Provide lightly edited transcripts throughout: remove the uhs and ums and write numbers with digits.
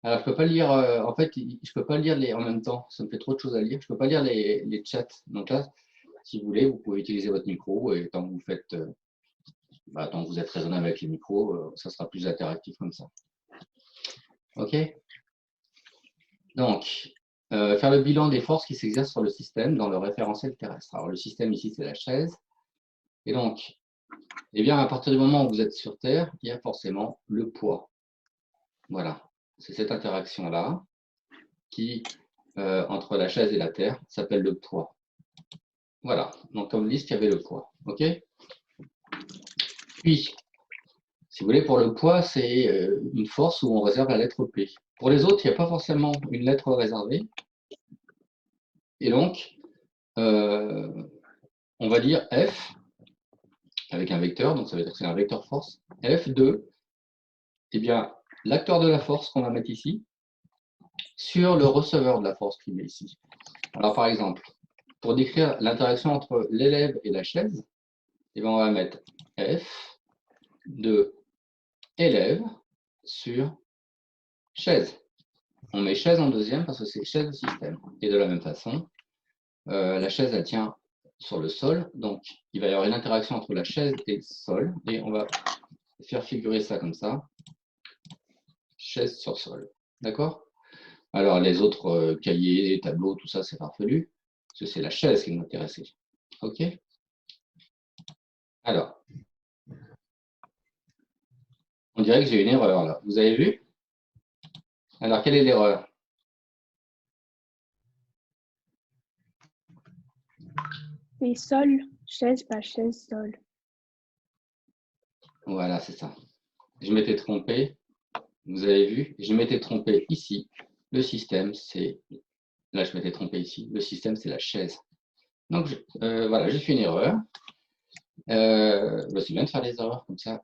Alors, je peux pas lire, en fait, je peux pas lire en même temps. Ça me fait trop de choses à lire. Je peux pas lire les chats. Donc là, si vous voulez, vous pouvez utiliser votre micro et tant que vous faites, tant que vous êtes raisonnable avec les micros, ça sera plus interactif comme ça. OK? Donc, faire le bilan des forces qui s'exercent sur le système dans le référentiel terrestre. Alors, le système ici, c'est la chaise. Et donc, eh bien, à partir du moment où vous êtes sur Terre, il y a forcément le poids. Voilà. C'est cette interaction-là qui, entre la chaise et la Terre, s'appelle le poids. Voilà. Donc, comme liste, il y avait le poids. OK? Puis, si vous voulez, pour le poids, c'est une force où on réserve la lettre P. Pour les autres, il n'y a pas forcément une lettre réservée. Et donc, on va dire F, avec un vecteur, donc ça veut dire que c'est un vecteur force. F de, eh bien, l'acteur de la force qu'on va mettre ici, sur le receveur de la force qu'il met ici. Alors, par exemple, pour décrire l'interaction entre l'élève et la chaise, eh bien, on va mettre F de élève sur chaise. On met chaise en deuxième parce que c'est chaise de système. Et de la même façon, la chaise, elle tient sur le sol. Donc, il va y avoir une interaction entre la chaise et le sol. Et on va faire figurer ça comme ça. Chaise sur sol. D'accord? Alors, les autres cahiers, tableaux, tout ça, c'est farfelu. Parce que c'est la chaise qui nous intéressait. OK? Alors, on dirait que j'ai une erreur là. Vous avez vu? Alors, quelle est l'erreur? C'est sol, chaise, pas chaise, sol. Voilà, c'est ça. Je m'étais trompé. Vous avez vu? Je m'étais trompé ici. Le système, c'est... Là, je m'étais trompé ici. Le système, c'est la chaise. Donc, voilà, j'ai fait une erreur. C'est bien de faire des erreurs comme ça.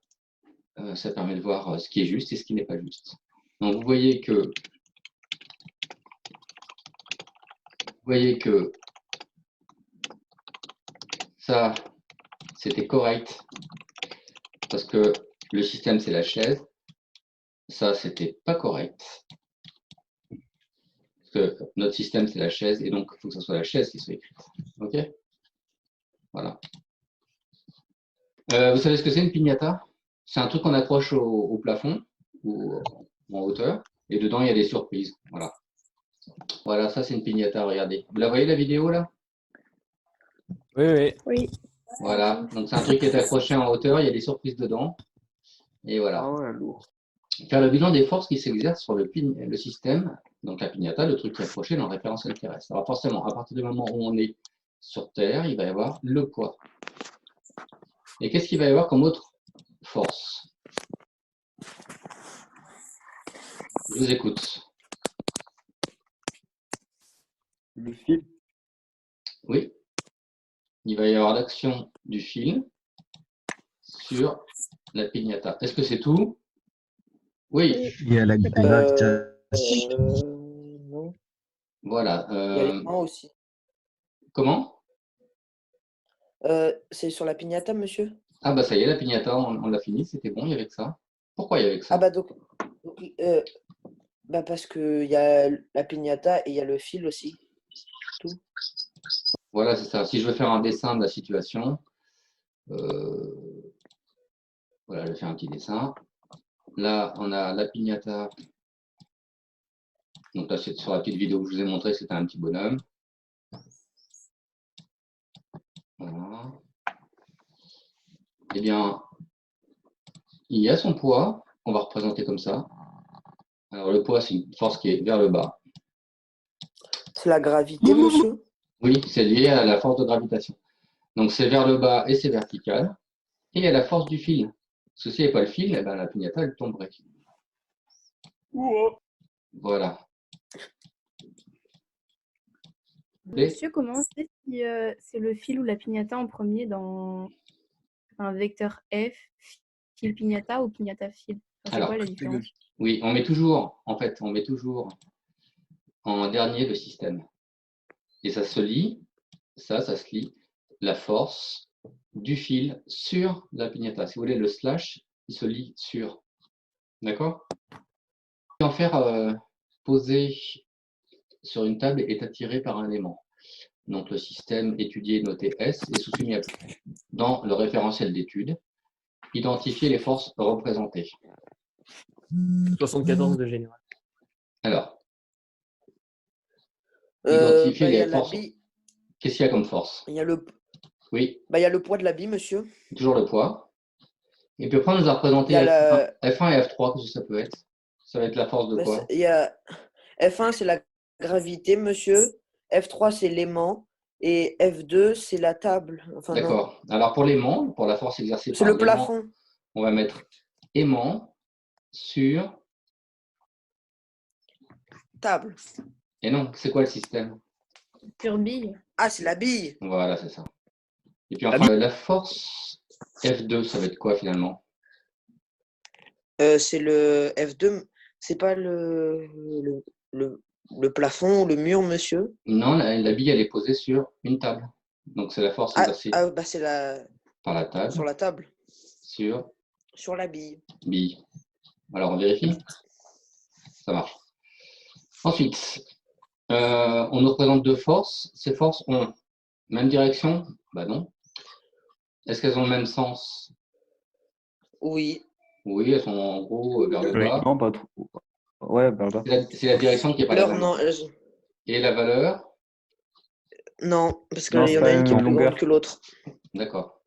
Ça permet de voir ce qui est juste et ce qui n'est pas juste. Donc, vous voyez que ça, c'était correct parce que le système, c'est la chaise. Ça, c'était pas correct parce que notre système, c'est la chaise et donc, il faut que ce soit la chaise qui soit écrite. OK? Voilà. Vous savez ce que c'est une piñata? C'est un truc qu'on accroche au plafond ou en hauteur et dedans, il y a des surprises. Voilà. Voilà, ça, c'est une piñata. Regardez. Vous la voyez, la vidéo, là? Oui, oui. Oui. Voilà. Donc, c'est un truc qui est accroché en hauteur. Il y a des surprises dedans. Et voilà. Ah ouais, lourd. Faire le bilan des forces qui s'exercent sur le système, donc la piñata, le truc qui est accroché dans le référentiel terrestre. Alors forcément, à partir du moment où on est sur Terre, il va y avoir le poids. Et qu'est-ce qu'il va y avoir comme autre force? Je vous écoute. Le fil. Oui. Il va y avoir l'action du fil sur la piñata. Est-ce que c'est tout? Oui. Il y a la gravitation. Non. Voilà. Il y a les mains aussi. Comment? C'est sur la piñata, monsieur? Ah bah ça y est, la piñata, on l'a fini, c'était bon, il y avait que ça. Pourquoi il y avait que ça? Ah bah donc parce que il y a la piñata et il y a le fil aussi. Tout. Voilà, c'est ça. Si je veux faire un dessin de la situation, voilà, je vais faire un petit dessin. Là, on a la piñata. Donc là, sur la petite vidéo que je vous ai montré, c'était un petit bonhomme. Voilà. Eh bien, il y a son poids, on va représenter comme ça. Alors le poids, c'est une force qui est vers le bas. C'est la gravité, monsieur? Oui, c'est lié à la force de gravitation. Donc c'est vers le bas et c'est vertical. Et il y a la force du fil. Parce que s'il n'y avait pas le fil, eh ben, la piñata, elle tomberait. Voilà. Monsieur, comment on sait si c'est le fil ou la piñata en premier dans un vecteur F, fil piñata ou piñata fil? Enfin, c'est Alors, quoi la différence? oui, on met toujours, en fait, on met toujours en dernier le système. Et ça se lie, ça se lie, la force du fil sur la piñata. Si vous voulez, le slash, il se lie sur. D'accord? En faire posé sur une table est attiré par un aimant. Donc le système étudié noté S est soumis à dans le référentiel d'étude. Identifier les forces représentées. 74 de général. Alors, identifier Il y a les la forces. bille, Qu'est-ce qu'il y a comme force? il y a le, Oui, il y a le poids de la bille, monsieur. toujours le poids. Et puis après, on nous a représenté Il y a F1 et F3, qu'est-ce que ça peut être? Ça va être la force de quoi? Il y a F1, c'est la gravité, monsieur. F3, c'est l'aimant. Et F2, c'est la table. Enfin, non. D'accord. Alors pour l'aimant, pour la force exercée C'est par le l'aimant, plafond. on va mettre aimant sur... Table. Et non, c'est quoi le système? Sur bille. Ah, c'est la bille. Voilà, c'est ça. Et puis enfin, la force F2, ça va être quoi finalement? C'est le F2. C'est pas le plafond ou le mur, monsieur. Non, la bille, elle est posée sur une table. Donc c'est la force exercée Bah, c'est par la table sur la table. sur La bille. bille. Alors on vérifie? Ça marche. Ensuite, on nous représente deux forces. Ces forces ont même direction? Bah non. Est-ce qu'elles ont le même sens? Oui. Oui, elles sont en gros vers le bas. Non, pas trop. Ouais, vers le bas. C'est la direction qui n'est pas la L'heure, même. non. Et la valeur? Non, parce Non, qu'il y c'est en pas a une qui est la plus longueur. grande que l'autre. D'accord.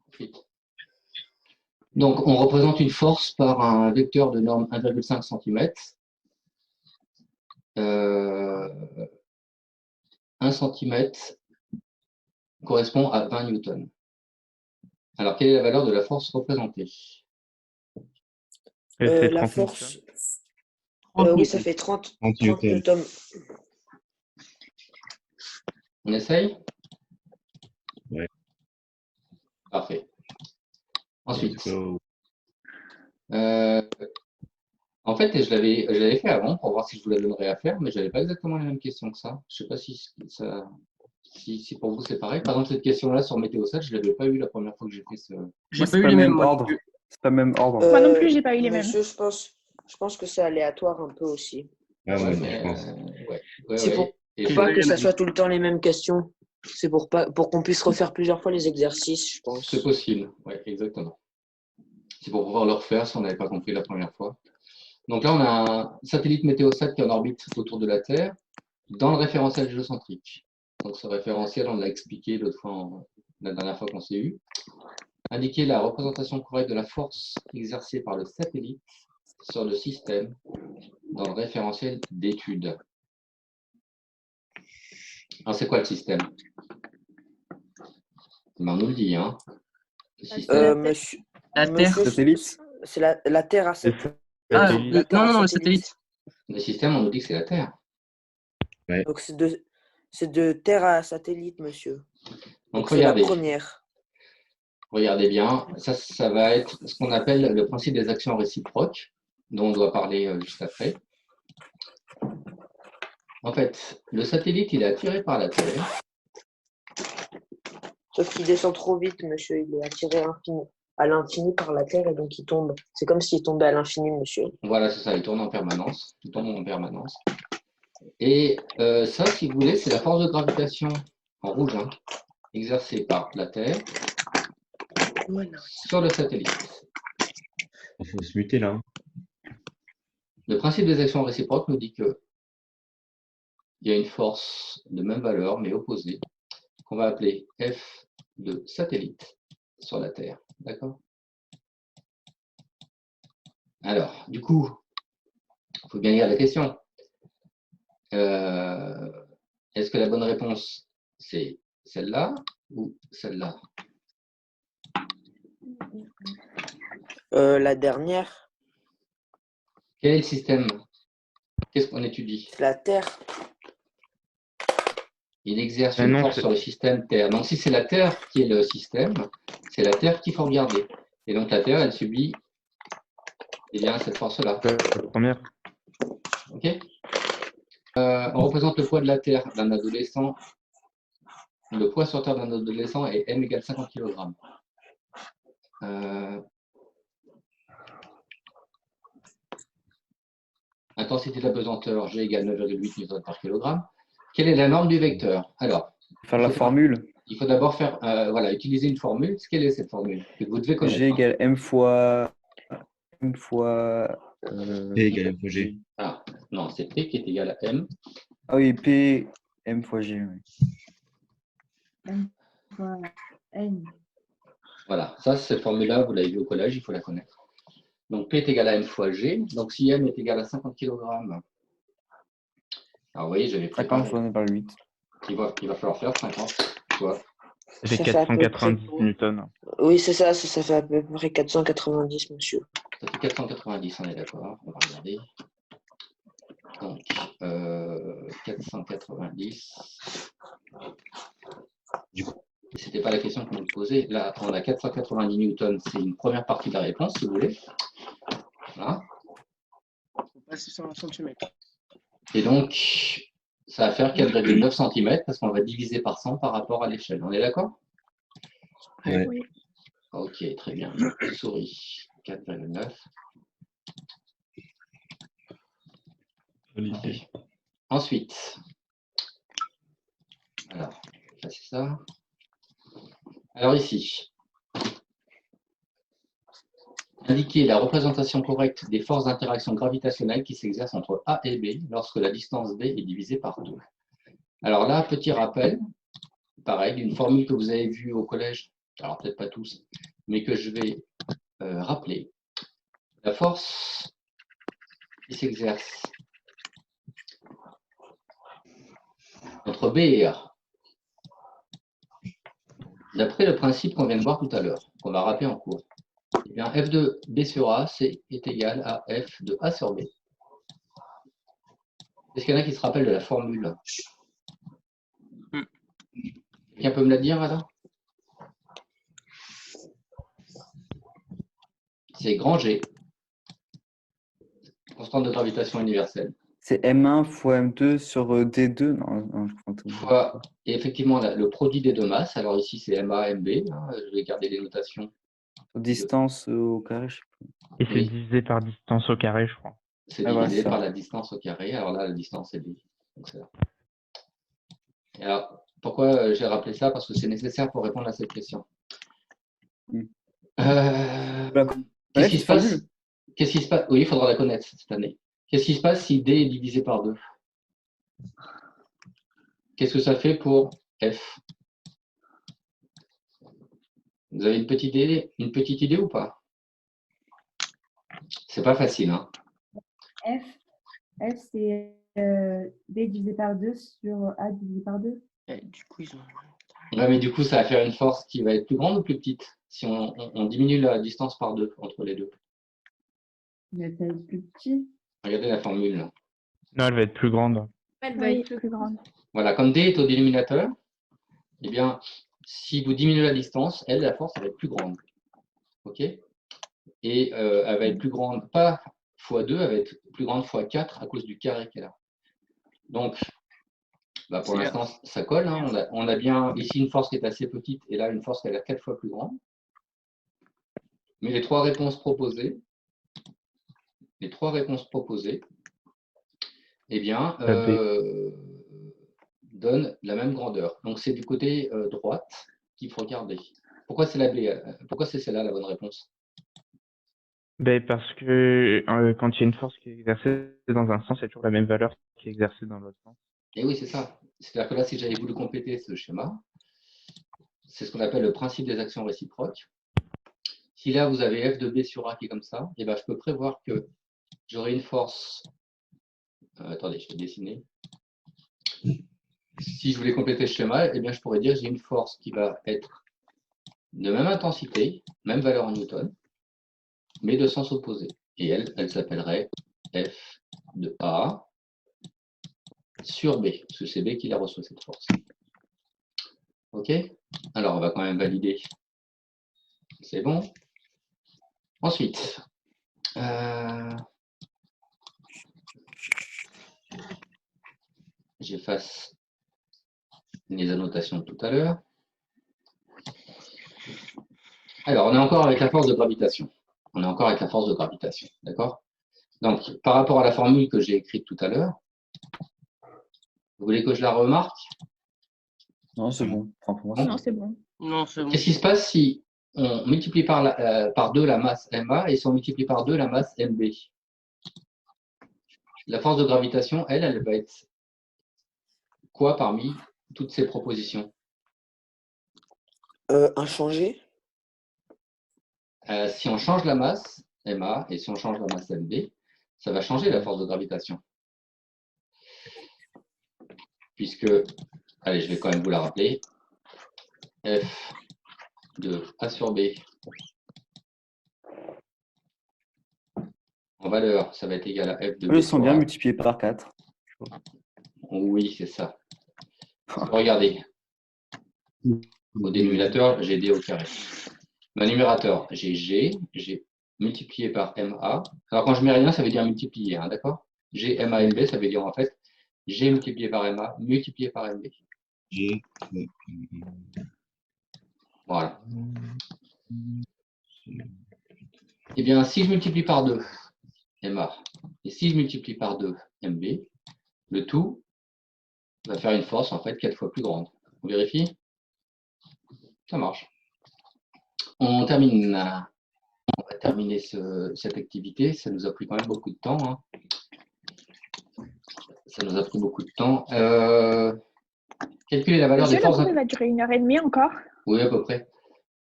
Ensuite. Donc, on représente une force par un vecteur de norme 1,5 cm. 1 cm correspond à 20 newtons. Alors, quelle est la valeur de la force représentée? La force. Oui, ça fait 30 newtons. On essaye? Ouais. Parfait. Ensuite, Let's go. en fait, je l'avais fait avant pour voir si je vous la donnerais à faire, mais je n'avais pas exactement les mêmes questions que ça. Je ne sais pas si pour vous c'est pareil. Par exemple, cette question-là sur Météosat, je ne l'avais pas eu la première fois que j'ai fait ce. J'ai Moi, pas eu les mêmes. ordre. C'est pas le même ordre. Moi non plus, j'ai pas eu les mêmes. Monsieur, je pense que c'est aléatoire un peu aussi. Ah Ouais, ouais, mais, je pense. C'est pour Et pas que ça soit tout le temps les mêmes questions. C'est pour qu'on puisse refaire plusieurs fois les exercices, je pense. c'est possible, oui, exactement. C'est pour pouvoir le refaire si on n'avait pas compris la première fois. Donc là, on a un satellite Météosat qui est en orbite autour de la Terre dans le référentiel géocentrique. Donc ce référentiel, on l'a expliqué l'autre fois, la dernière fois qu'on s'est eu. Indiquer la représentation correcte de la force exercée par le satellite sur le système dans le référentiel d'étude. Alors c'est quoi le système? Ben, on nous le dit, hein. Le système. Monsieur, La Terre. Satellite. c'est la Terre à satellite. Ah, Satellite. La Terre à non, le satellite. satellite. Le système, on nous dit que c'est la Terre. Donc c'est de Terre à satellite, monsieur. Donc c'est la regardez. première. Regardez bien, ça va être ce qu'on appelle le principe des actions réciproques, dont on doit parler juste après. En fait, le satellite, il est attiré par la Terre. Sauf qu'il descend trop vite, monsieur. Il est attiré à l'infini par la Terre et donc il tombe. C'est comme s'il tombait à l'infini, monsieur. Voilà, c'est ça, il tourne en permanence. Il tombe en permanence. Et ça, si vous voulez, c'est la force de gravitation, en rouge, hein, exercée par la Terre sur le satellite. Il faut se muter là. Le principe des actions réciproques nous dit que il y a une force de même valeur, mais opposée, qu'on va appeler F de satellite sur la Terre. D'accord? Alors, du coup, il faut bien lire la question. Est-ce que la bonne réponse, c'est celle-là ou celle-là? La dernière, Quel est le système? Qu'est-ce qu'on étudie? c'est la Terre. Il exerce Ah une non, force sur le système Terre. Donc, si c'est la Terre qui est le système, c'est la Terre qu'il faut regarder. Et donc, la Terre, elle subit cette force-là. La première. OK? On représente le poids de la Terre d'un adolescent. Le poids sur Terre d'un adolescent est M égale 50 kg. intensité de la pesanteur, G égale 9,8 Newton par kilogramme. Quelle est la norme du vecteur? Alors, Faire la formule. il faut d'abord faire, voilà, utiliser une formule. Quelle est cette formule que vous devez connaître? G égale M fois. P égale M fois G. Ah, non, c'est P qui est égal à M. Ah oui, P, M fois G. Oui. M fois N. Voilà, ça, cette formule-là, vous l'avez vu au collège, il faut la connaître. Donc, P est égal à M fois G. Donc, si M est égal à 50 kg, alors vous voyez, j'avais 50 préparé. fois 9 par 8. Il va falloir faire 50. Quoi. J'ai Ça fait à peu près 490 combien? newtons. Oui, c'est ça, ça fait à peu près 490, monsieur. Ça fait 490, on est d'accord. On va regarder. Donc, 490. Du coup, C'était pas la question qu'on me posait. Là, on a 490 newtons. C'est une première partie de la réponse, si vous voulez. Voilà. Et donc, ça va faire 4,9 cm parce qu'on va diviser par 100 par rapport à l'échelle. On est d'accord? ouais. Oui. Ok, très bien. Souris, 4,9. Olivier. Ensuite, alors, ça c'est ça. Alors ici, indiquer la représentation correcte des forces d'interaction gravitationnelle qui s'exercent entre A et B lorsque la distance D est divisée par 2. Alors là, petit rappel, pareil, d'une formule que vous avez vue au collège, alors peut-être pas tous, mais que je vais rappeler. La force qui s'exerce entre B et A, d'après le principe qu'on vient de voir tout à l'heure, qu'on va rappeler en cours, eh bien, F de B sur A est égal à F de A sur B. Est-ce qu'il y en a qui se rappellent de la formule? Quelqu'un peut me la dire alors? C'est grand G, constante de gravitation universelle. C'est M1 fois M2 sur D2. Non, je crois que Fois, et effectivement, le produit des deux masses. Alors ici, c'est MA, MB. Hein, je vais garder les notations. distance au carré, je sais pas. Et c'est Oui. divisé par distance au carré, je crois. C'est Ah, voilà, divisé ça. par la distance au carré. Alors là, la distance est B. Donc, c'est là. Et alors, pourquoi j'ai rappelé ça? Parce que c'est nécessaire pour répondre à cette question. Mm. Qu'est-ce qui se passe? Qu'est-ce qui se passe? Oui, il faudra la connaître cette année. Qu'est-ce qui se passe si D est divisé par 2? Qu'est-ce que ça fait pour F? Vous avez une petite idée ou pas? C'est pas facile, hein? F c'est B divisé par 2 sur A divisé par 2. Du coup, ils ont... Ouais, mais du coup, ça va faire une force qui va être plus grande ou plus petite si on diminue la distance par 2 entre les deux. Il va être plus petit. Regardez la formule. Là. Non, elle va être plus grande. Elle va Oui, être plus grande. Voilà, comme D est au dénominateur, eh bien, si vous diminuez la distance, la force, elle va être plus grande. OK? Et elle va être plus grande, pas x2, elle va être plus grande x4 à cause du carré qu'elle a. Donc, bah pour l'instant, ça colle. Hein. On a bien ici une force qui est assez petite et là une force qui a l'air 4 fois plus grande. Mais les trois réponses proposées, eh bien, donnent la même grandeur. Donc, c'est du côté droite qu'il faut regarder. Pourquoi c'est la B? Pourquoi c'est celle-là la bonne réponse? Ben, parce que quand il y a une force qui est exercée dans un sens, il y a toujours la même valeur qui est exercée dans l'autre sens. Et oui, c'est ça. C'est-à-dire que là, si j'avais voulu compléter ce schéma, c'est ce qu'on appelle le principe des actions réciproques. Si là, vous avez F de B sur A qui est comme ça, eh ben, je peux prévoir que j'aurai une force... attendez, je vais dessiner. Si je voulais compléter ce schéma, eh bien, je pourrais dire que j'ai une force qui va être de même intensité, même valeur en newton, mais de sens opposé. Et elle s'appellerait F de A sur B, parce que c'est B qui la reçoit, cette force. OK? Alors, on va quand même valider. C'est bon? Ensuite, j'efface les annotations de tout à l'heure. Alors, on est encore avec la force de gravitation. D'accord? Donc, par rapport à la formule que j'ai écrite tout à l'heure, vous voulez que je la remarque? Non, c'est bon. Enfin, pour moi, c'est Non, bon. c'est bon. Non, c'est bon. Qu'est-ce qui se passe si on multiplie par 2 la masse MA et si on multiplie par 2 la masse MB? La force de gravitation, elle va être quoi parmi toutes ces propositions? Inchangé. Si on change la masse MA et si on change la masse MB, ça va changer la force de gravitation. Puisque, allez, je vais quand même vous la rappeler, F de A sur B en valeur, ça va être égal à F de B Eux, ils sont sur bien A. multipliés par 4. Oui, c'est ça. Regardez, au dénominateur, j'ai D au carré. Mon numérateur, j'ai G, j'ai multiplié par MA. Alors quand je mets rien, ça veut dire multiplier, hein, d'accord? G, MA, MB, ça veut dire en fait G multiplié par MA, multiplié par MB. G. Voilà. Eh bien, si je multiplie par 2 MA et si je multiplie par 2 MB, le tout va faire une force en fait 4 fois plus grande. On vérifie? Ça marche. On va terminer cette activité. Ça nous a pris quand même beaucoup de temps, hein. Ça nous a pris beaucoup de temps. Calculer la valeur des Monsieur, le forces. cours, il va durer 1h30 encore. Oui, à peu près.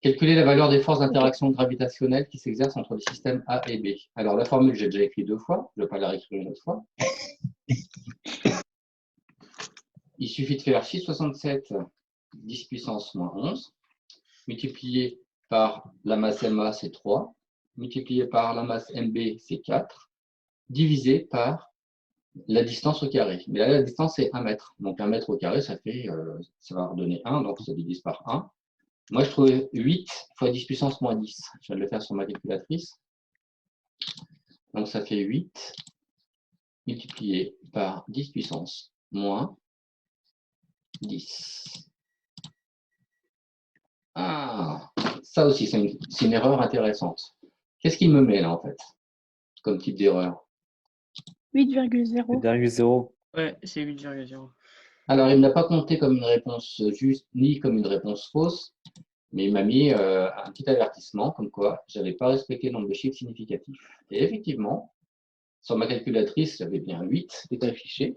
Calculer la valeur des forces d'interaction gravitationnelle qui s'exercent entre les systèmes A et B. Alors, la formule, j'ai déjà écrit 2 fois. Je ne vais pas la réécrire une autre fois. Il suffit de faire 6,67 10 puissance moins 11, multiplié par la masse MA, c'est 3, multiplié par la masse MB, c'est 4, divisé par la distance au carré. Mais là, la distance, c'est 1 mètre. Donc, 1 mètre au carré, ça va redonner 1, donc ça divise par 1. Moi, je trouve 8 fois 10 puissance moins 10. Je viens de le faire sur ma calculatrice. Donc, ça fait 8 multiplié par 10 puissance moins 10. Ah, ça aussi, c'est une erreur intéressante. Qu'est-ce qu'il me met là, en fait, comme type d'erreur? 8,0. 8,0. Ouais, c'est 8,0. Alors, il ne l'a pas compté comme une réponse juste, ni comme une réponse fausse, mais il m'a mis un petit avertissement, comme quoi je n'avais pas respecté le nombre de chiffres significatifs. Et effectivement, sur ma calculatrice, j'avais bien 8 qui était affiché.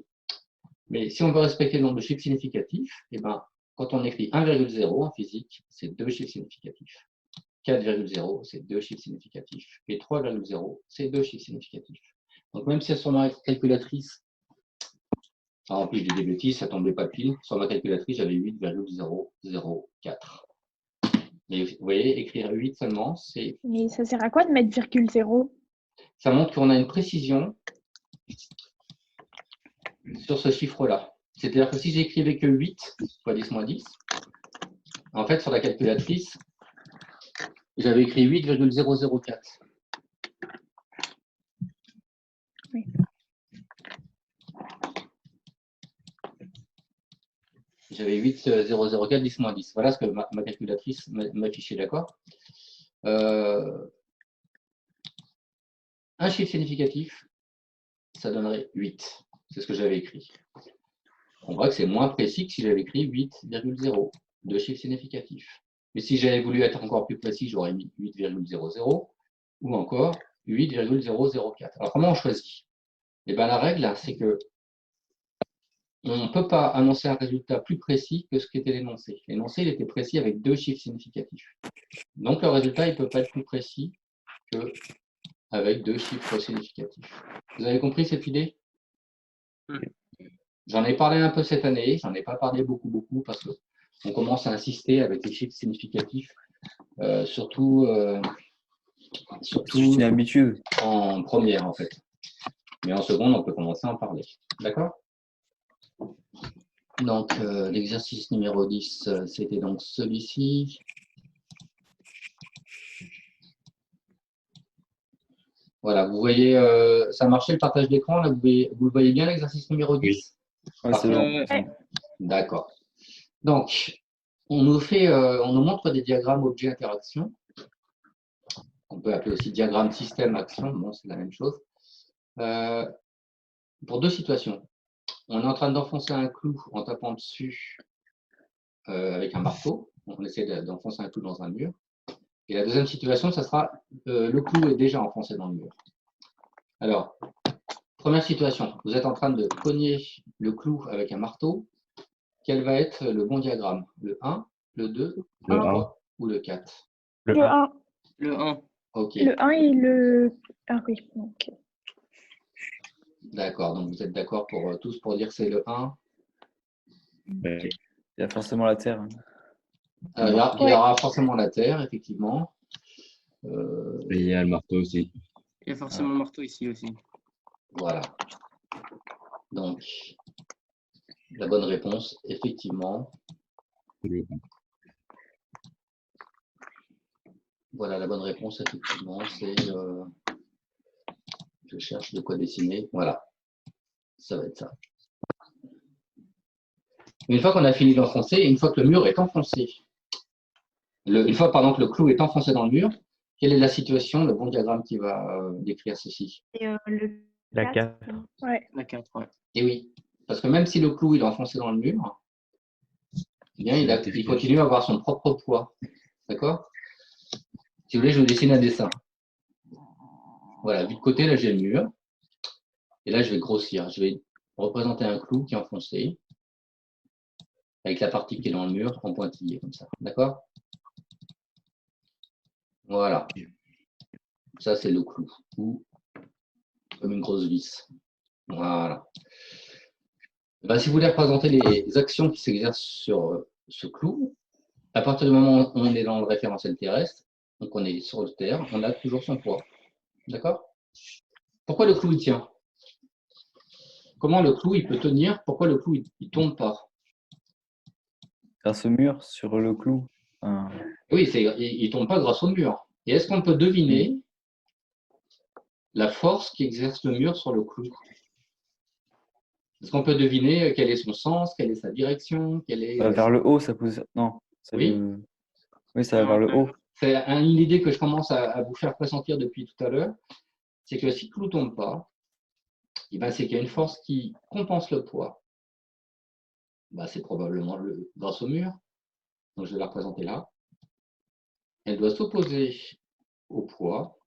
Mais si on veut respecter le nombre de chiffres significatifs, eh ben, quand on écrit 1,0 en physique, c'est 2 chiffres significatifs. 4,0, c'est 2 chiffres significatifs. Et 3,0, c'est 2 chiffres significatifs. Donc, même si sur ma calculatrice, en plus des bêtises, ça ne tombait pas pile, sur ma calculatrice, j'avais 8,004. Mais vous voyez, écrire 8 seulement, Mais ça sert à quoi de mettre virgule 0? ça montre qu'on a une précision sur ce chiffre-là. C'est-à-dire que si j'écrivais que 8 fois 10 moins 10, en fait, sur la calculatrice, j'avais écrit 8,004. Oui. J'avais 8,004, 10 moins 10. Voilà ce que ma calculatrice m'affichait, d'accord? Un chiffre significatif, ça donnerait 8. C'est ce que j'avais écrit. On voit que c'est moins précis que si j'avais écrit 8,0, deux chiffres significatifs. Mais si j'avais voulu être encore plus précis, j'aurais mis 8,00 ou encore 8,004. Alors comment on choisit? Eh bien, la règle, c'est que on ne peut pas annoncer un résultat plus précis que ce qu'était l'énoncé. L'énoncé, il était précis avec 2 chiffres significatifs. Donc, le résultat, il ne peut pas être plus précis qu'avec 2 chiffres significatifs. Vous avez compris cette idée? J'en ai parlé un peu cette année, j'en ai pas parlé beaucoup, parce qu'on commence à insister avec les chiffres significatifs, surtout C'est une habitude. en première, en fait. Mais en seconde, on peut commencer à en parler. D'accord? Donc, l'exercice numéro 10, c'était donc celui-ci. Voilà, vous voyez, ça a marché le partage d'écran, là, vous le voyez bien l'exercice numéro 10? Ouais, c'est bon. D'accord. Donc, on nous montre des diagrammes objet-interaction. On peut appeler aussi diagramme système-action, bon, c'est la même chose. pour deux situations. On est en train d'enfoncer un clou en tapant dessus avec un marteau. On essaie d'enfoncer un clou dans un mur. Et la deuxième situation, ça sera le clou est déjà enfoncé dans le mur. Alors, première situation, vous êtes en train de cogner le clou avec un marteau. Quel va être le bon diagramme? Le 1, le 2, Le le 1. 3 ou le 4? Le Le 1. 1. Le 1. Ok, Le 1 et le. Ah oui, ok. d'accord. Donc, vous êtes d'accord pour tous pour dire que c'est le 1. Ouais. Il y a forcément la terre. Hein. Il y aura forcément la terre, effectivement. Et il y a le marteau aussi. Il y a forcément le marteau ici aussi. Voilà. Donc, la bonne réponse, effectivement. Le Voilà, la bonne réponse, effectivement, c'est... je cherche de quoi dessiner. Voilà. Ça va être ça. Une fois qu'on a fini d'enfoncer, une fois que le mur est enfoncé, une fois, pardon, que le clou est enfoncé dans le mur, quelle est la situation, le bon diagramme qui va décrire ceci? Et le La 4. 4. Ouais. La 4, ouais. Et oui, parce que même si le clou il est enfoncé dans le mur, eh bien, il continue à avoir son propre poids. D'accord? Si vous voulez, je vous dessine un dessin. Voilà, vu de côté, là, j'ai le mur. Et là, je vais grossir. Je vais représenter un clou qui est enfoncé, avec la partie qui est dans le mur en pointillé, comme ça. D'accord? Voilà. Ça, c'est le clou. Ou comme une grosse vis. Voilà. Ben, si vous voulez représenter les actions qui s'exercent sur ce clou, à partir du moment où on est dans le référentiel terrestre, donc on est sur le terre, on a toujours son poids. D'accord? Pourquoi le clou il tient? Comment le clou il peut tenir? Pourquoi le clou il ne tombe pas? Grâce au mur, sur le clou. Enfin, Oui, il ne tombe pas grâce au mur. Et est-ce qu'on peut deviner la force qu'exerce le mur sur le clou? Est-ce qu'on peut deviner quel est son sens, quelle est sa direction, quelle est... vers le haut, ça pousse. Non. Oui. Oui, ça va vers le haut. C'est une idée que je commence à vous faire pressentir depuis tout à l'heure. C'est que si le clou ne tombe pas, eh ben, c'est qu'il y a une force qui compense le poids. Ben, c'est probablement grâce au mur. Donc, je vais la représenter là. Elle doit s'opposer au poids.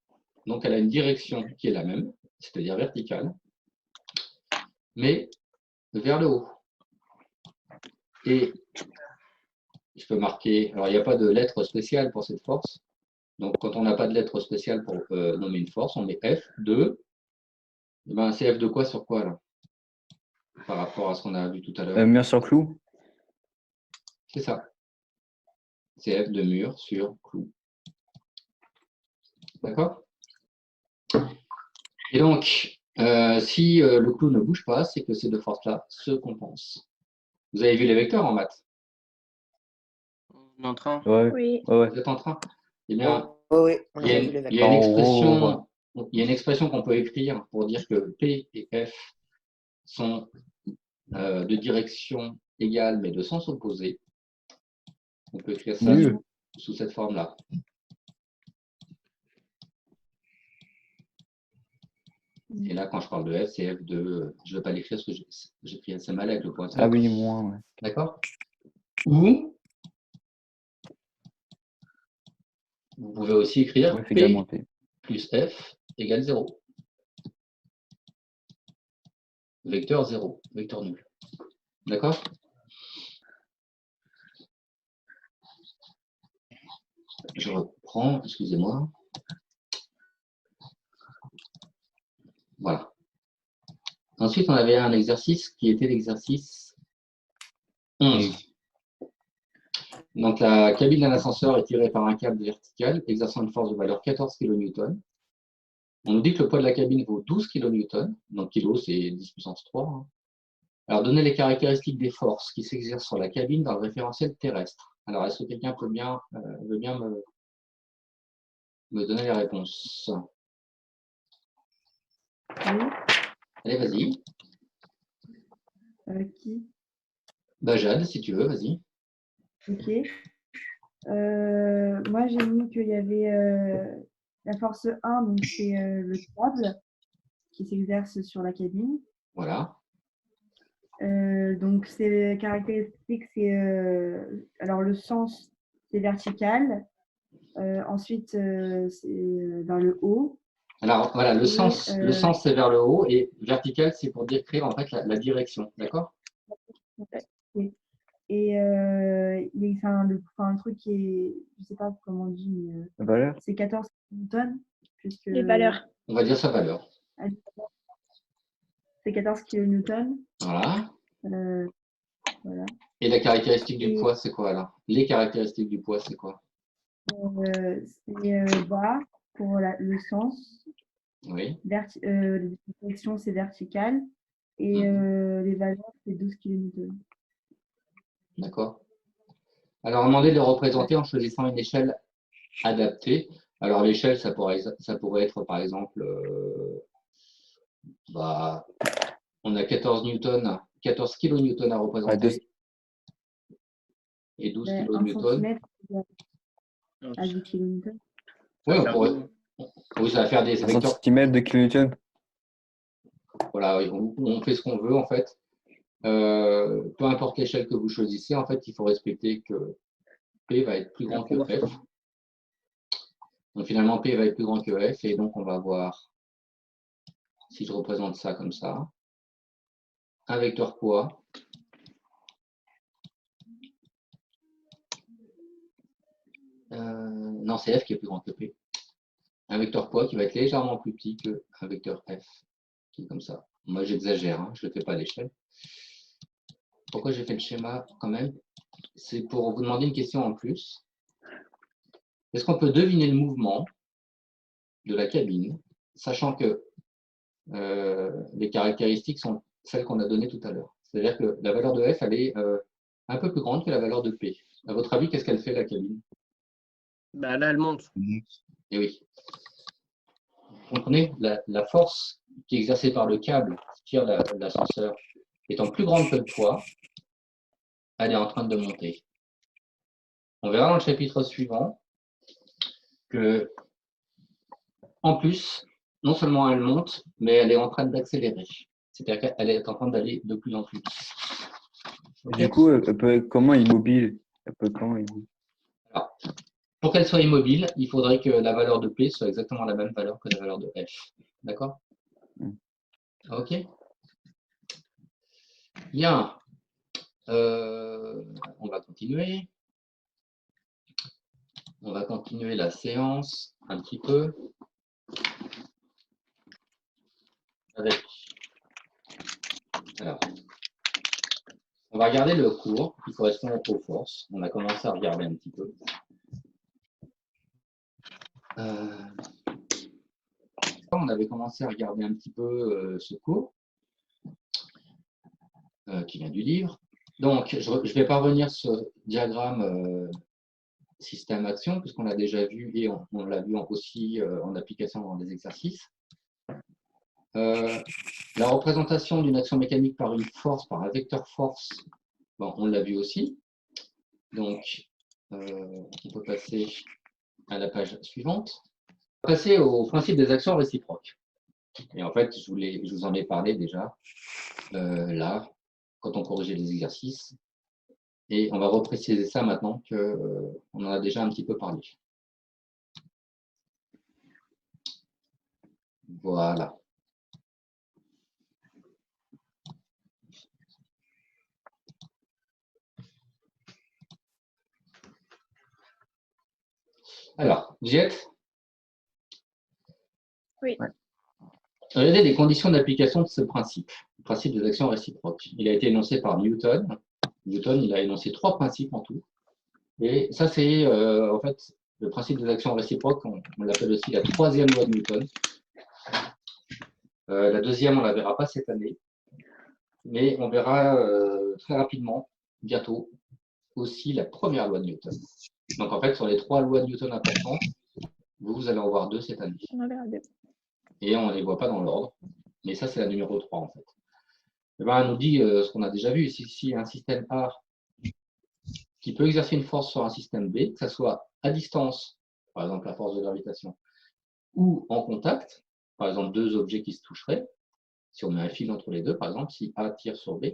Donc, elle a une direction qui est la même, c'est-à-dire verticale, mais vers le haut. Et je peux marquer, alors il n'y a pas de lettre spéciale pour cette force. Donc, quand on n'a pas de lettre spéciale pour nommer une force, on met F2. Eh ben, c'est F de quoi sur quoi, là? Par rapport à ce qu'on a vu tout à l'heure. Mur sur clou. C'est ça. C'est F de mur sur clou. D'accord? Et donc, si le clou ne bouge pas, c'est que ces deux forces-là se compensent. Vous avez vu les vecteurs en maths? On est en train. Ouais. Oui. Ouais. Vous êtes en train? Eh bien, Oui, on a il y a vu les une vecteurs. expression, il y a une expression qu'on peut écrire pour dire que P et F sont de direction égale mais de sens opposé. On peut écrire ça sous cette forme-là. Et là, quand je parle de F, c'est F de... Je ne vais pas l'écrire parce que j'écris assez mal avec le poinçon. Ah oui, moins, ouais. D'accord? Ou vous pouvez aussi écrire Ouais, P également P. plus F égale 0. Vecteur 0, vecteur nul. D'accord? Je reprends, excusez-moi. Voilà. Ensuite, on avait un exercice qui était l'exercice 11. Donc, la cabine d'un ascenseur est tirée par un câble vertical exerçant une force de valeur 14 kN. On nous dit que le poids de la cabine vaut 12 kN. Donc, kilo, c'est 10 puissance 3. Hein. Alors, donnez les caractéristiques des forces qui s'exercent sur la cabine dans le référentiel terrestre. Alors, est-ce que quelqu'un veut bien me donner les réponses? Oui. Allez, vas-y. Qui? Bah, Jade, si tu veux, vas-y. Ok. Moi, j'ai mis qu'il y avait la force 1, donc c'est le câble. qui s'exerce sur la cabine. Voilà. Donc, ces caractéristiques, c'est alors le sens, c'est vertical. Ensuite, c'est vers le haut. Alors, voilà, le Et, sens, c'est vers le haut et vertical, c'est pour décrire en fait la direction. D'accord? Et il y a un truc qui est, je ne sais pas comment on dit, mais La valeur? c'est 14 newtons. Puisque Les valeurs. On va dire sa valeur. c'est 14 kilonewtons. Voilà. Voilà. Et la caractéristique du Et- poids, c'est quoi alors? Les caractéristiques du poids, c'est quoi? C'est bas pour le sens. Oui. La direction, c'est vertical. Et les valeurs, c'est 12 kilonewtons. D'accord. Alors, on demandait de le représenter en choisissant une échelle adaptée. Alors, l'échelle, ça pourrait être, par exemple, on a 14 kilonewtons à représenter et 12 1 kilonewtons. centimètre à 10 kilonewtons. Oui, oui, ça va faire des 1 vecteurs. cm de kilonewton. Voilà, oui, on fait ce qu'on veut en fait. Peu importe l'échelle que vous choisissez, en fait, il faut respecter que P va être plus grand que F. Donc finalement, P va être plus grand que F et donc on va avoir, si je représente ça comme ça, un vecteur poids non, c'est F qui est plus grand que P. Un vecteur poids qui va être légèrement plus petit qu'un vecteur F, qui est comme ça. Moi, j'exagère, hein, je ne le fais pas à l'échelle. Pourquoi j'ai fait le schéma quand même? C'est pour vous demander une question en plus. Est-ce qu'on peut deviner le mouvement de la cabine, sachant que les caractéristiques sont celles qu'on a données tout à l'heure? C'est-à-dire que la valeur de F, elle est un peu plus grande que la valeur de P. À votre avis, qu'est-ce qu'elle fait, la cabine? Bah, là, elle monte. Eh oui. Vous comprenez, la force qui est exercée par le câble qui tire l'ascenseur étant plus grande que le poids, elle est en train de monter. On verra dans le chapitre suivant que, en plus, non seulement elle monte, mais elle est en train d'accélérer. C'est-à-dire qu'elle est en train d'aller de plus en plus vite. Du coup, elle peut être comment immobile? Elle peut comment immobile? Alors, pour qu'elle soit immobile, il faudrait que la valeur de P soit exactement la même valeur que la valeur de F. D'accord? Ok. Bien. On va continuer. On va continuer la séance un petit peu avec. Alors, on va regarder le cours qui correspond aux forces. On a commencé à regarder un petit peu. On avait commencé à regarder un petit peu ce cours qui vient du livre. Donc, je ne vais pas revenir sur ce diagramme système action, puisqu'on l'a déjà vu et on l'a vu aussi en application dans des exercices. La représentation d'une action mécanique par une force, par un vecteur force, bon, on l'a vu aussi. Donc, on peut passer à la page suivante. On va passer au principe des actions réciproques. Et en fait, je vous en ai parlé déjà là, quand on corrigeait les exercices. Et on va repréciser ça maintenant qu'on en a déjà un petit peu parlé. Voilà. Alors, vous y êtes? Oui. Regardez les conditions d'application de ce principe, le principe des actions réciproques. Il a été énoncé par Newton. Newton, il a énoncé 3 principes en tout. Et ça, c'est en fait le principe des actions réciproques. On l'appelle aussi la 3e loi de Newton. La 2e, on ne la verra pas cette année. Mais on verra très rapidement, bientôt, aussi la 1re loi de Newton. Donc en fait, sur les 3 lois de Newton importantes, vous allez en voir 2 cette année. On en verra 2. Et on ne les voit pas dans l'ordre. Mais ça, c'est la numéro 3 en fait. Et ben, elle nous dit ce qu'on a déjà vu. Si un système A qui peut exercer une force sur un système B, que ce soit à distance, par exemple la force de gravitation, ou en contact, par exemple, deux objets qui se toucheraient, si on met un fil entre les deux, par exemple, si A tire sur B,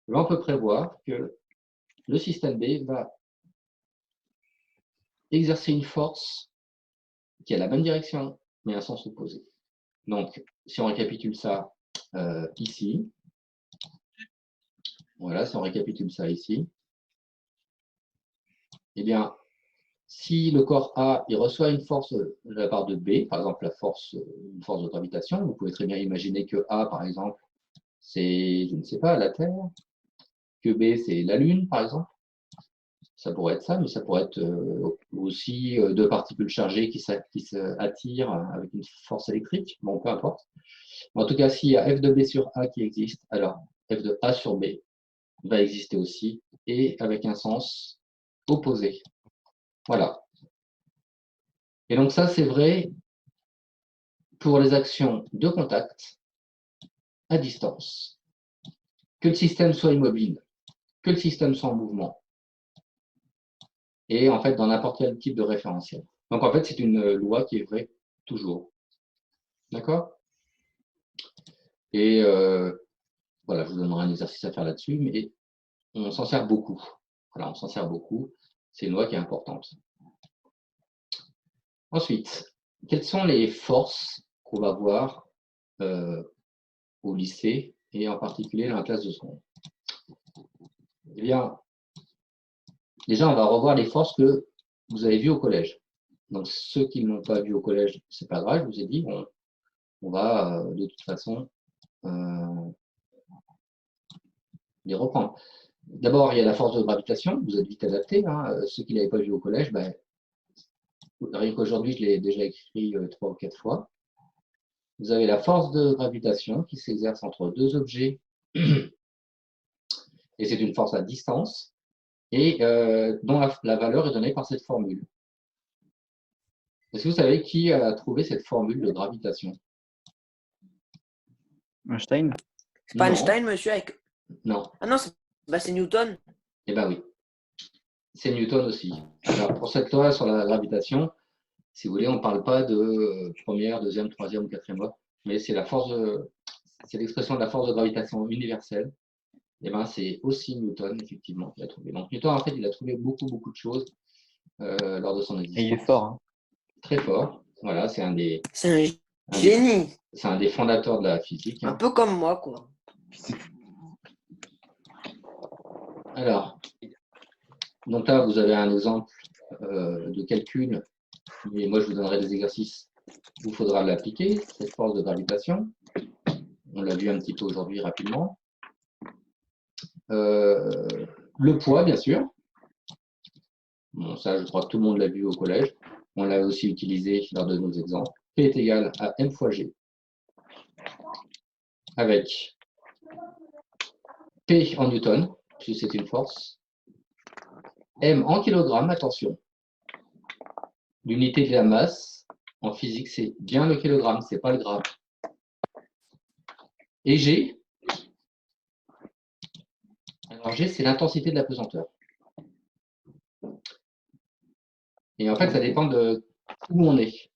là, on peut prévoir que le système B va exercer une force qui a la même direction, mais un sens opposé. Donc, si on récapitule ça ici, voilà, si on récapitule ça ici, eh bien, si le corps A il reçoit une force de la part de B, par exemple une force de gravitation, vous pouvez très bien imaginer que A, par exemple, c'est, je ne sais pas, la Terre, que B, c'est la Lune, par exemple. Ça pourrait être ça, mais ça pourrait être aussi deux particules chargées qui s'attirent avec une force électrique. Bon, peu importe. En tout cas, s'il y a F de B sur A qui existe, alors F de A sur B va exister aussi, et avec un sens opposé. Voilà. Et donc ça, c'est vrai pour les actions de contact à distance. Que le système soit immobile, que le système soit en mouvement, et en fait dans n'importe quel type de référentiel. Donc en fait, c'est une loi qui est vraie toujours. D'accord? Et voilà, je vous donnerai un exercice à faire là-dessus, mais on s'en sert beaucoup. Voilà, on s'en sert beaucoup. C'est une loi qui est importante. Ensuite, quelles sont les forces qu'on va voir au lycée et en particulier dans la classe de seconde? Eh bien, déjà, on va revoir les forces que vous avez vues au collège. Donc, ceux qui ne l'ont pas vu au collège, c'est pas grave, je vous ai dit, on va de toute façon les reprendre. D'abord, il y a la force de gravitation, vous êtes vite adaptés. Hein. Ceux qui ne l'avaient pas vu au collège, ben, rien qu'aujourd'hui, je l'ai déjà écrit 3 ou 4 fois. Vous avez la force de gravitation qui s'exerce entre deux objets, et c'est une force à distance, et dont la valeur est donnée par cette formule. Est-ce que vous savez qui a trouvé cette formule de gravitation? Einstein? C'est pas Non. Einstein, monsieur, avec... Non. Ah non, c'est Newton. Eh bien oui. C'est Newton aussi. Alors, pour cette loi sur la gravitation, si vous voulez, on ne parle pas de première, deuxième, troisième ou quatrième loi, mais c'est l'expression de la force de gravitation universelle. Eh ben, c'est aussi Newton, effectivement, qui l'a trouvé. Donc, Newton, en fait, il a trouvé beaucoup de choses lors de son existence. Et il est fort. Hein. Très fort. Voilà, c'est un des génie. C'est un des fondateurs de la physique. Un peu comme moi, quoi. Alors, donc là, vous avez un exemple de calcul, mais moi, je vous donnerai des exercices où il faudra l'appliquer, cette force de gravitation. On l'a vu un petit peu aujourd'hui rapidement. Le poids, bien sûr. Bon, ça, je crois que tout le monde l'a vu au collège. On l'a aussi utilisé lors de nos exemples. P est égal à M fois G. Avec P en newton, puisque c'est une force. M en kilogrammes, attention. L'unité de la masse, en physique, c'est bien le kilogramme, c'est pas le gramme. Et G, alors G, c'est l'intensité de la pesanteur. Et en fait, ça dépend de où on est.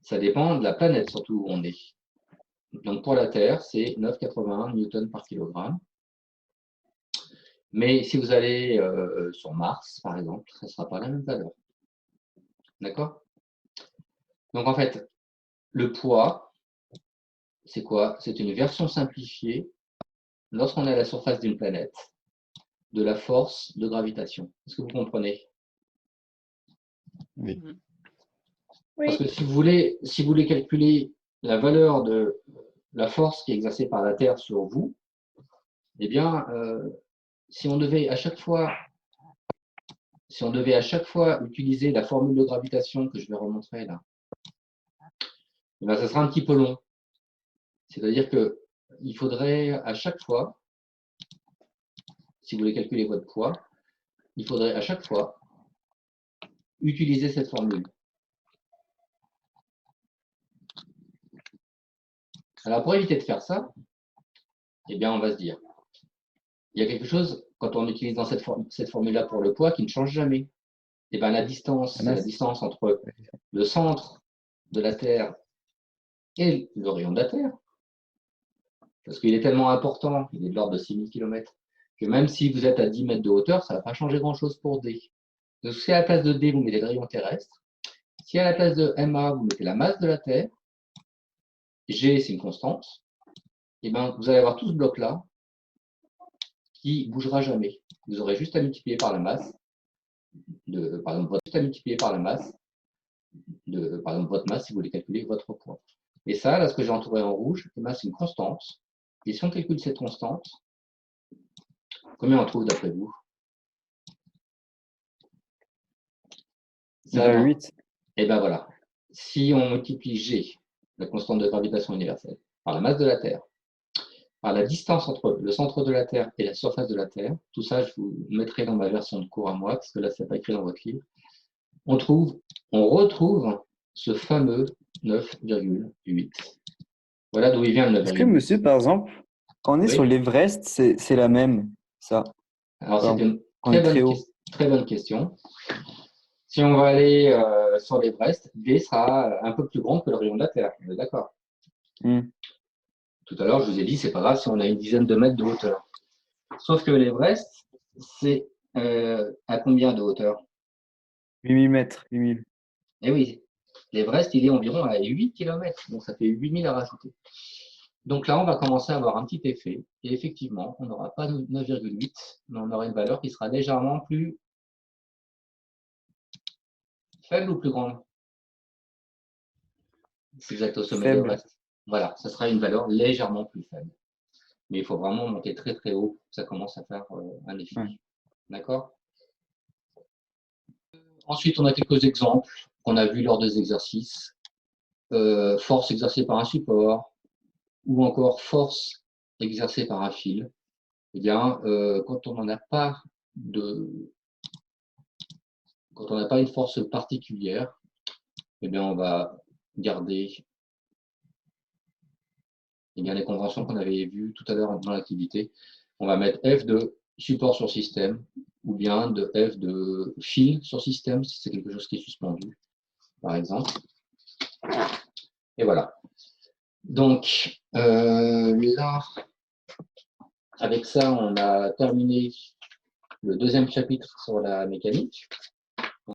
Ça dépend de la planète, surtout où on est. Donc pour la Terre, c'est 9,81 newtons par kilogramme. Mais si vous allez sur Mars, par exemple, ça ne sera pas la même valeur. D'accord? Donc en fait, le poids, c'est quoi? C'est une version simplifiée, lorsqu'on est à la surface d'une planète, de la force de gravitation. Est-ce que vous comprenez? Oui. Parce que si vous voulez calculer la valeur de la force qui est exercée par la Terre sur vous, eh bien, si on devait à chaque fois utiliser la formule de gravitation que je vais remontrer là, eh bien, ça sera un petit peu long. C'est-à-dire qu'il faudrait à chaque fois, si vous voulez calculer votre poids, il faudrait à chaque fois utiliser cette formule. Alors, pour éviter de faire ça, eh bien, on va se dire, il y a quelque chose, quand on utilise dans cette formule-là pour le poids, qui ne change jamais. Eh bien, la distance, c'est la distance entre le centre de la Terre et le rayon de la Terre. Parce qu'il est tellement important, il est de l'ordre de 6000 km, que même si vous êtes à 10 mètres de hauteur, ça ne va pas changer grand-chose pour D. Donc si à la place de D, vous mettez le rayon terrestre, si à la place de MA, vous mettez la masse de la Terre, G, c'est une constante, et bien vous allez avoir tout ce bloc-là qui ne bougera jamais. Vous aurez juste à multiplier par la masse, par exemple, juste à multiplier par la masse, par exemple, votre masse si vous voulez calculer votre poids. Et ça, là, ce que j'ai entouré en rouge, c'est une constante. Et si on calcule cette constante, combien on trouve d'après vous? Il y a 8. Et bien voilà. Si on multiplie G, la constante de gravitation universelle, par la masse de la Terre, par la distance entre le centre de la Terre et la surface de la Terre, tout ça, je vous mettrai dans ma version de cours à moi, parce que là, ce n'est pas écrit dans votre livre, on retrouve ce fameux 9,8. Voilà d'où il vient le 9,8. Est-ce que, monsieur, par exemple, quand on est Oui. sur l'Everest, c'est la même, ça? Alors, c'est une On est très haut. très bonne question. Si on va aller sur l'Everest, D sera un peu plus grand que le rayon de la Terre. On est d'accord. Tout à l'heure, je vous ai dit, c'est pas grave si on a une dizaine de mètres de hauteur. Sauf que l'Everest, c'est à combien de hauteur? 8000 mètres, 8000. Eh oui, l'Everest, il est environ à 8 km, donc ça fait 8000 à rajouter. Donc là, on va commencer à avoir un petit effet. Et effectivement, on n'aura pas 9,8, mais on aura une valeur qui sera légèrement plus faible ou plus grande. Si vous êtes au sommet de l'Everest. Voilà, ça sera une valeur légèrement plus faible. Mais il faut vraiment monter très très haut pour que ça commence à faire un effet. D'accord? Ensuite, on a quelques exemples qu'on a vus lors des exercices. Force exercée par un support, ou encore force exercée par un fil. Eh bien, quand on n'a pas une force particulière, eh bien, on va garder les conventions qu'on avait vues tout à l'heure dans l'activité. On va mettre F de support sur système, ou bien de F de fil sur système, si c'est quelque chose qui est suspendu, par exemple. Et voilà. Donc, là, avec ça, on a terminé le deuxième chapitre sur la mécanique.